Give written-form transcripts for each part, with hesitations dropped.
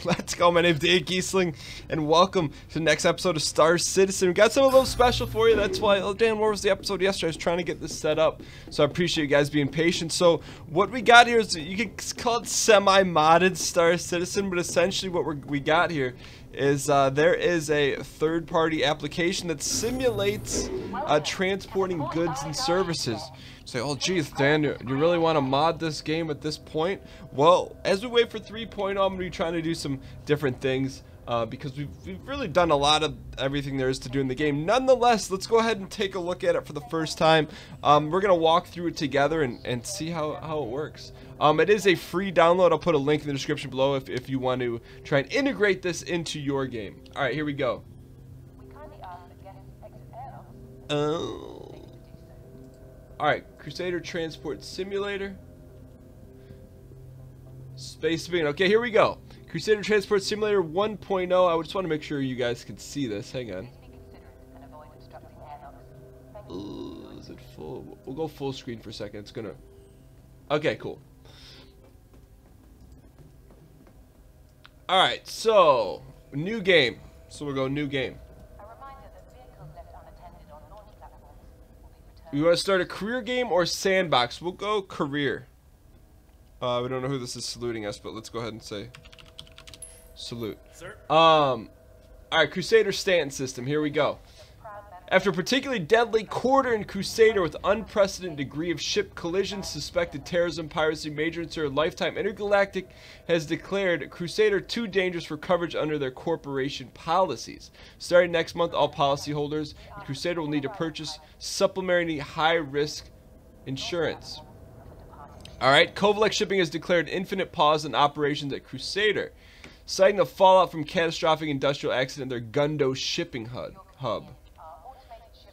Let's go. My name's Gheesling, and welcome to the next episode of Star Citizen. We got something a little special for you. That's why, oh, Dan, where was the episode yesterday? I was trying to get this set up, so I appreciate you guys being patient. So what we got here is, you can call it semi-modded Star Citizen, but essentially what we got here is there is a third-party application that simulates transporting goods and services. Say, oh geez, Dan, you really want to mod this game at this point? Well, as we wait for 3.0, I'm going to be trying to do some different things because we've really done a lot of everything there is to do in the game. Nonetheless, let's go ahead and take a look at it for the first time. We're going to walk through it together and see how it works. It is a free download. I'll put a link in the description below if you want to try and integrate this into your game. Alright, here we go. Alright, Crusader Transport Simulator. Space Bean. Okay, here we go. Crusader Transport Simulator 1.0. I just want to make sure you guys can see this. Hang on. Is it full? We'll go full screen for a second. It's gonna... Okay, cool. Alright, so... New game. So we'll go new game. We want to start a career game or sandbox. We'll go career. We don't know who this is saluting us, but let's go ahead and say salute. Sir. Alright, Crusader Stanton system. Here we go. After a particularly deadly quarter in Crusader with unprecedented degree of ship collisions, suspected terrorism, piracy, major incident, Lifetime Intergalactic has declared Crusader too dangerous for coverage under their corporation policies. Starting next month, all policyholders in Crusader will need to purchase supplementary high-risk insurance. Alright, Kovalex Shipping has declared infinite pause in operations at Crusader, citing the fallout from catastrophic industrial accident at their Gundo shipping hub.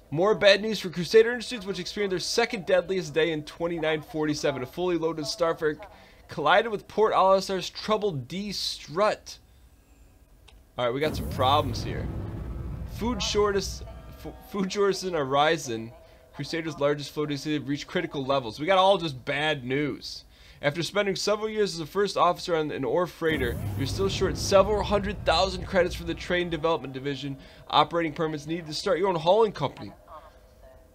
More bad news for Crusader Industries, which experienced their second deadliest day in 2947. A fully loaded Starfare collided with Port Alisar's troubled D strut. Alright, we got some problems here. Food shortages in Horizon, Crusader's largest floating city, have reached critical levels. We got all just bad news. After spending several years as a first officer on an ore freighter, you're still short several 100,000 credits for the Train Development Division. Operating permits needed to start your own hauling company.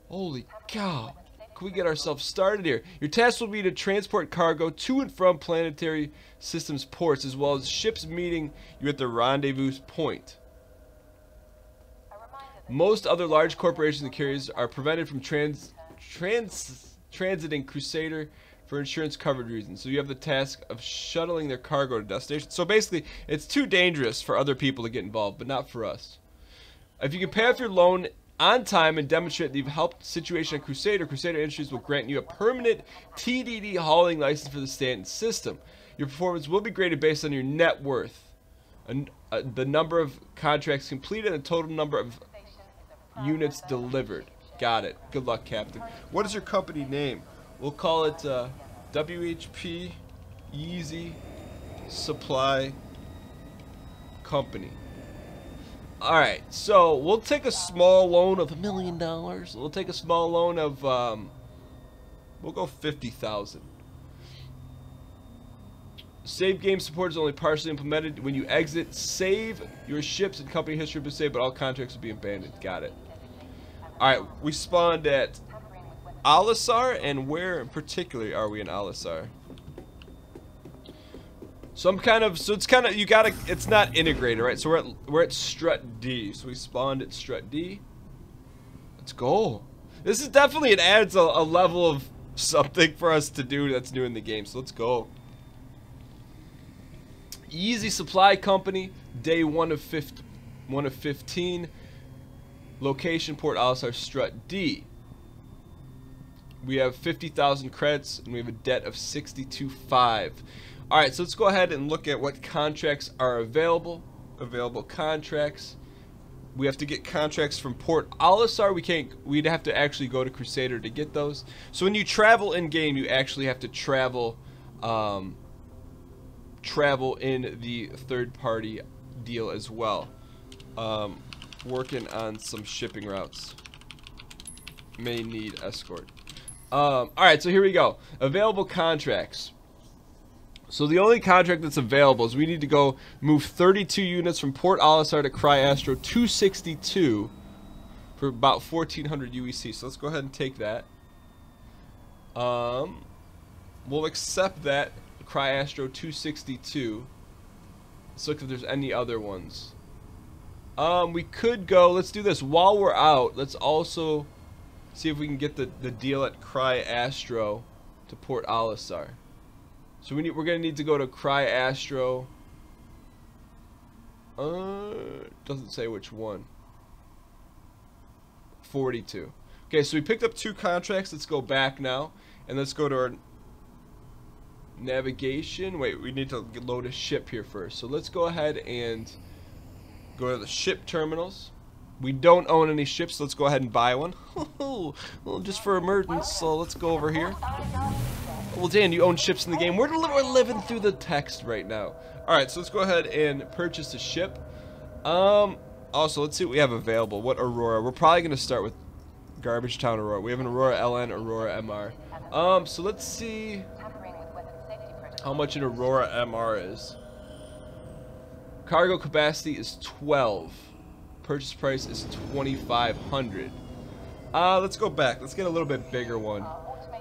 Holy cow. Can we get ourselves started here? Your task will be to transport cargo to and from planetary systems ports, as well as ships meeting you at the rendezvous point. Most other large corporations and carriers are prevented from transiting Crusader for insurance coverage reasons. So you have the task of shuttling their cargo to destination. So basically, it's too dangerous for other people to get involved, but not for us. If you can pay off your loan on time and demonstrate that you've helped the situation at Crusader, Crusader Industries will grant you a permanent TDD hauling license for the Stanton system. Your performance will be graded based on your net worth, the number of contracts completed, and the total number of units delivered. Got it. Good luck, Captain. What is your company name? We'll call it WHP Easy Supply Company. Alright, so we'll take a small loan of $1 million. We'll take a small loan of, we'll go 50,000. Save game support is only partially implemented. When you exit, save your ships and company history will be saved, but all contracts will be abandoned. Got it. Alright, we spawned at Alisar, and where in particular are we in Alisar? So it's not integrated, right? So we're at Strut D. So we spawned at Strut D. Let's go. This is definitely, it adds a level of something for us to do that's new in the game. So let's go. Easy Supply Company, day 1 of 15. Location, Port Alisar, Strut D. We have 50,000 credits, and we have a debt of 62.5. Alright, so let's go ahead and look at what contracts are available. Available contracts. We have to get contracts from Port Alisar. We'd have to actually go to Crusader to get those. So when you travel in game, you actually have to travel in the third party deal as well. Working on some shipping routes. May need escort. Alright, so here we go. Available contracts. So the only contract that's available is we need to go move 32 units from Port Olisar to Cry-Astro 262 for about 1,400 UEC. So let's go ahead and take that. We'll accept that Cry-Astro 262. Let's look if there's any other ones. We could go, let's do this. While we're out, let's also see if we can get the deal at Cry-Astro to Port Olisar. So we're gonna need to go to Cry-Astro. Doesn't say which one. 42. Okay, so we picked up 2 contracts. Let's go back now, and let's go to our navigation. Wait, we need to load a ship here first. So let's go ahead and go to the ship terminals. We don't own any ships, so let's go ahead and buy one. Well, just for emergence. So let's go over here. Well, Dan, you own ships in the game. We're living through the text right now. Alright, so let's go ahead and purchase a ship. Also, let's see what we have available. What Aurora? We're probably going to start with Garbage Town Aurora. We have an Aurora LN, Aurora MR. So let's see how much an Aurora MR is. Cargo capacity is 12. Purchase price is 2,500. Let's go back. Let's get a little bit bigger one.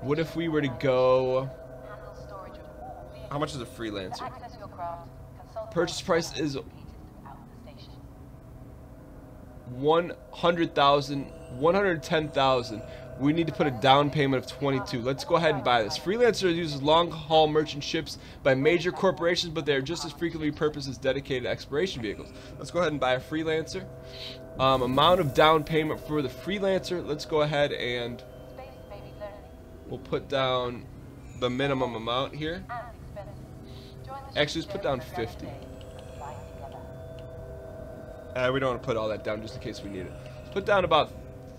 What if we were to go... How much is a freelancer? Purchase price is 100,000, 110,000. We need to put a down payment of 22. Let's go ahead and buy this. Freelancer uses long-haul merchant ships by major corporations, but they are just as frequently repurposed as dedicated exploration vehicles. Let's go ahead and buy a freelancer. Amount of down payment for the freelancer. Let's go ahead and we'll put down the minimum amount here. Actually, let's put down 50. We don't want to put all that down just in case we need it. Let's put down about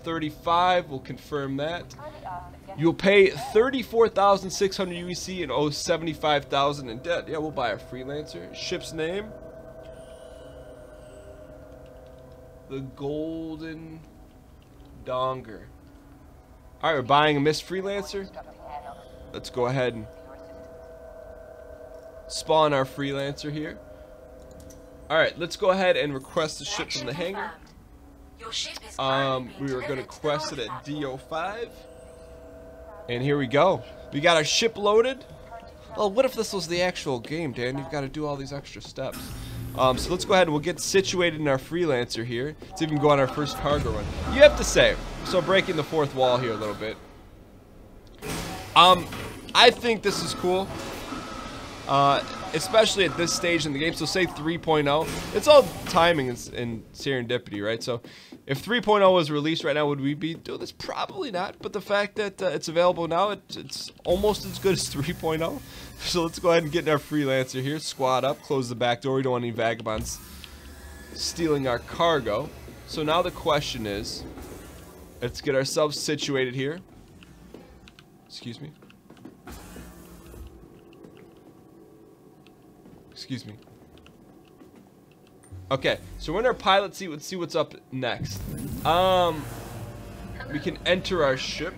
35. We'll confirm that. You'll pay 34,600 UEC and owe 75,000 in debt. Yeah, we'll buy a freelancer. Ship's name: the Golden Donger. Alright, we're buying a Mist Freelancer. Let's go ahead and spawn our Freelancer here. Alright, let's go ahead and request the ship from the hangar. We were going to quest it at DO5. And here we go. We got our ship loaded. Well, what if this was the actual game, Dan? You've got to do all these extra steps. So let's go ahead and we'll get situated in our freelancer here. Let's even go on our first cargo run. You have to say, so breaking the fourth wall here a little bit. I think this is cool. Especially at this stage in the game. So say 3.0. It's all timing and serendipity, right? So if 3.0 was released right now, would we be doing this? Probably not. But the fact that it's available now, it's almost as good as 3.0. So let's go ahead and get in our freelancer here. Squad up. Close the back door. We don't want any vagabonds stealing our cargo. So now the question is, let's get ourselves situated here. Excuse me. Excuse me. Okay, so we're in our pilot seat. Let's see what's up next. We can enter our ship.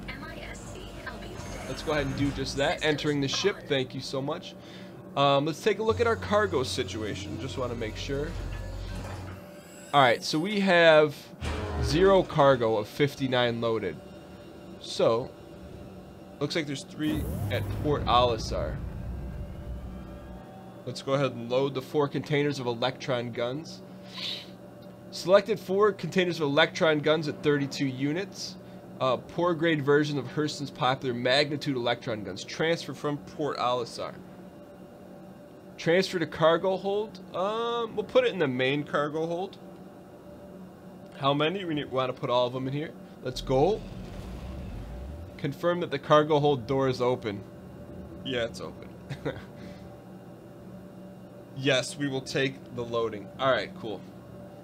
Let's go ahead and do just that. Entering the ship. Thank you so much. Let's take a look at our cargo situation. Just want to make sure. Alright, so we have 0 cargo of 59 loaded. So, looks like there's 3 at Port Olisar. Let's go ahead and load the 4 containers of electron guns. Selected 4 containers of electron guns at 32 units. Poor grade version of Hurston's popular magnitude electron guns. Transfer from Port Olisar. Transfer to cargo hold. We'll put it in the main cargo hold. How many? We want to put all of them in here. Let's go. Confirm that the cargo hold door is open. Yeah, it's open. Yes, we will take the loading. Alright, cool.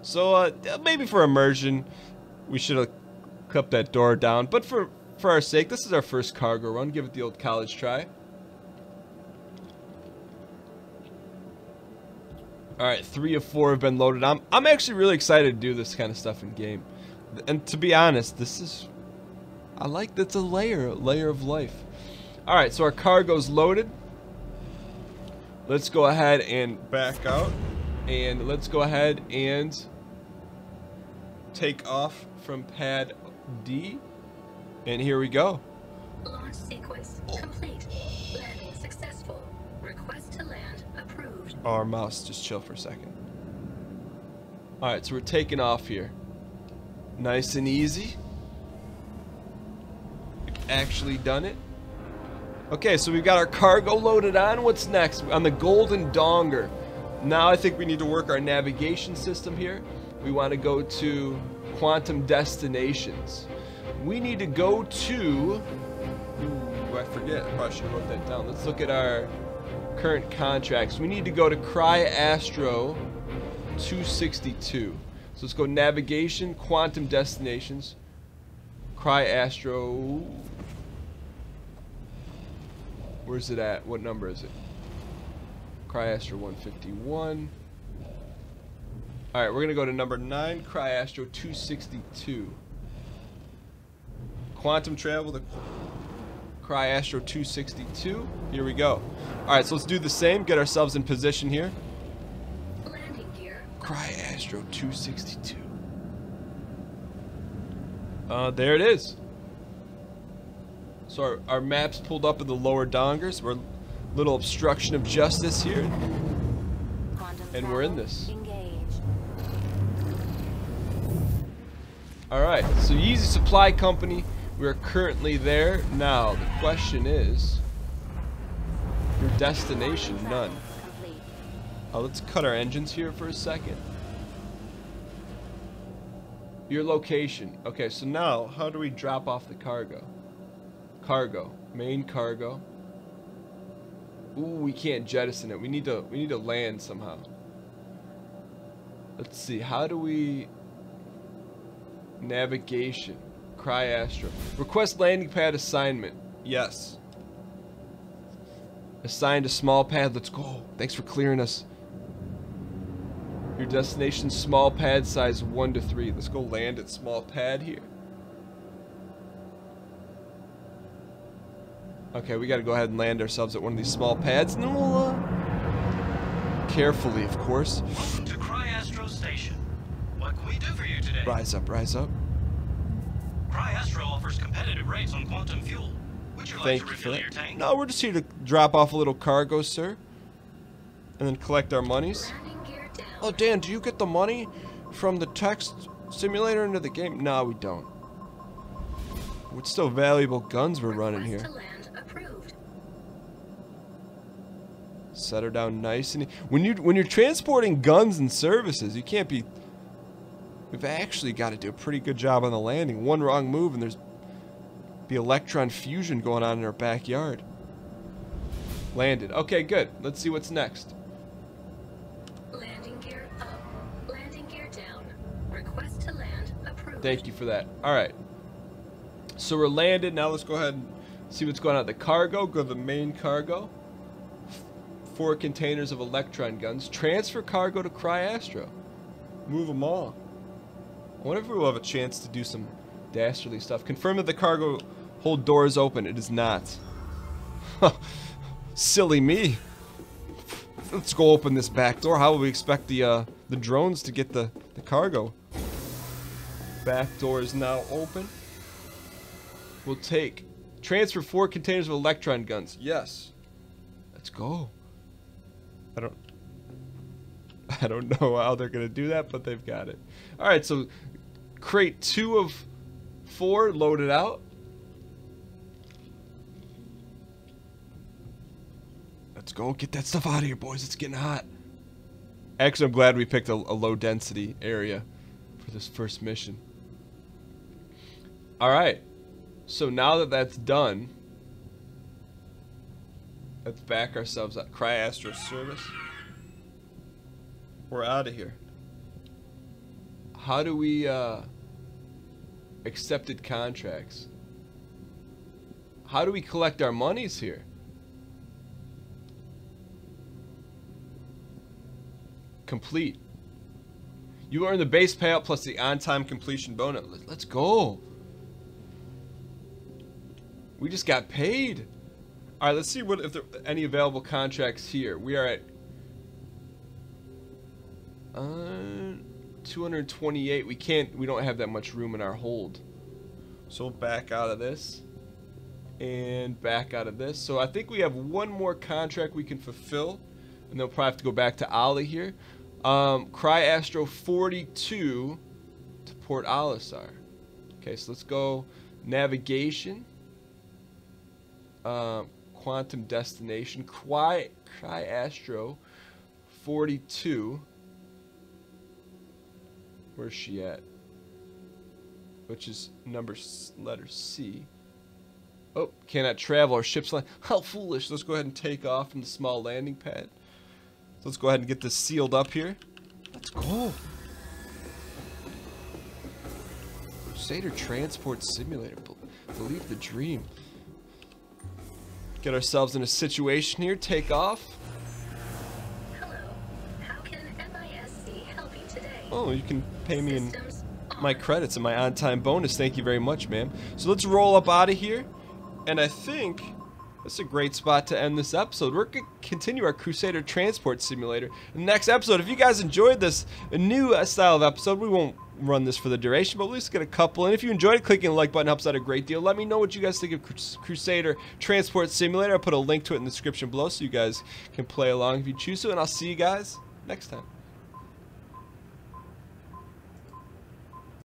So, maybe for immersion, we should have kept that door down. But for our sake, this is our first cargo run. Give it the old college try. Alright, 3 of 4 have been loaded. I'm actually really excited to do this kind of stuff in game. And to be honest, this is... I like that's a layer of life. Alright, so our cargo's loaded. Let's go ahead and back out. And let's go ahead and take off from pad D. And here we go. Launch sequence complete. Landing successful. Request to land approved. Oh, our mouse, just chill for a second. Alright, so we're taking off here. Nice and easy. We've actually done it. Okay, so we've got our cargo loaded on. What's next? On the Golden Donger. Now I think we need to work our navigation system here. We want to go to Quantum Destinations. We need to go to... Ooh, I forget. I probably should have wrote that down. Let's look at our current contracts. We need to go to Astro 262. So let's go Navigation, Quantum Destinations, Astro. Where's it at? What number is it? Astro 151. Alright, we're going to go to number 9, Astro 262. Quantum travel to Astro 262. Here we go. Alright, so let's do the same. Get ourselves in position here. Landing gear. Astro 262. There it is. So our map's pulled up in the lower dongers. We're a little obstruction of justice here. And we're in this. Alright, so Yeezy Supply Company, we are currently there. Now, the question is, your destination, none. Let's cut our engines here for a second. Your location. Okay, so now, how do we drop off the cargo? Cargo. Main cargo. Ooh, we can't jettison it. We need to land somehow. Let's see, how do we... Navigation. Astro. Request landing pad assignment. Yes. Assigned a small pad. Let's go. Thanks for clearing us. Your destination small pad size 1 to 3. Let's go land at small pad here. Okay, we gotta go ahead and land ourselves at one of these small pads, and then we'll carefully, of course. Welcome to Astro Station. What can we do for you today? Rise up, rise up. Astro offers competitive rates on quantum fuel. Would you like to refill your tank? No, we're just here to drop off a little cargo, sir. And then collect our monies. Oh, Dan, do you get the money from the text simulator into the game? No, we don't. It's still valuable guns we're running here. Set her down nice and when you're transporting guns and services, you can't be. We've actually got to do a pretty good job on the landing. One wrong move and there's the electron fusion going on in our backyard. Landed. Okay, good. Let's see what's next. Landing gear up. Landing gear down. Request to land approved. Thank you for that. All right. So we're landed. Now let's go ahead and see what's going on. The cargo. Go to the main cargo. 4 containers of electron guns. Transfer cargo to Astro. Move them all. I wonder if we will have a chance to do some dastardly stuff. Confirm that the cargo hold door is open. It is not. Silly me. Let's go open this back door. How will we expect the drones to get the cargo? Back door is now open. We'll take. Transfer 4 containers of electron guns. Yes. Let's go. I don't know how they're going to do that, but they've got it. Alright, so crate 2 of 4 loaded out. Let's go get that stuff out of here, boys. It's getting hot. Actually, I'm glad we picked a low density area for this first mission. Alright, so now that that's done, let's back ourselves up. Astro service. We're out of here. How do we accepted contracts? How do we collect our monies here? Complete. You earn the base payout plus the on-time completion bonus. Let's go. We just got paid. All right, let's see what if there are any available contracts here. We are at 228. We don't have that much room in our hold. So we'll back out of this and back out of this. So I think we have one more contract we can fulfill, and they'll probably have to go back to Ollie here. Cry Astro 42 to Port Olisar. Okay, so let's go navigation. Quantum destination. Cry Astro 42. Where's she at? Which is letter C. Oh, cannot travel. Our ship's line. How foolish. Let's go ahead and take off from the small landing pad. So let's go ahead and get this sealed up here. Let's go. Crusader Transport Simulator. Believe the dream. Get ourselves in a situation here. Take off. Hello. How can MISC help you today? Oh, you can pay me in my credits and my on-time bonus. Thank you very much, ma'am. So let's roll up out of here. And I think that's a great spot to end this episode. We're going to continue our Crusader Transport Simulator in the next episode. If you guys enjoyed this, a new style of episode, we won't run this for the duration, but we'll at least get a couple. And if you enjoyed it, clicking the like button helps out a great deal. Let me know what you guys think of Crusader Transport Simulator. I'll put a link to it in the description below so you guys can play along if you choose to. And I'll see you guys next time.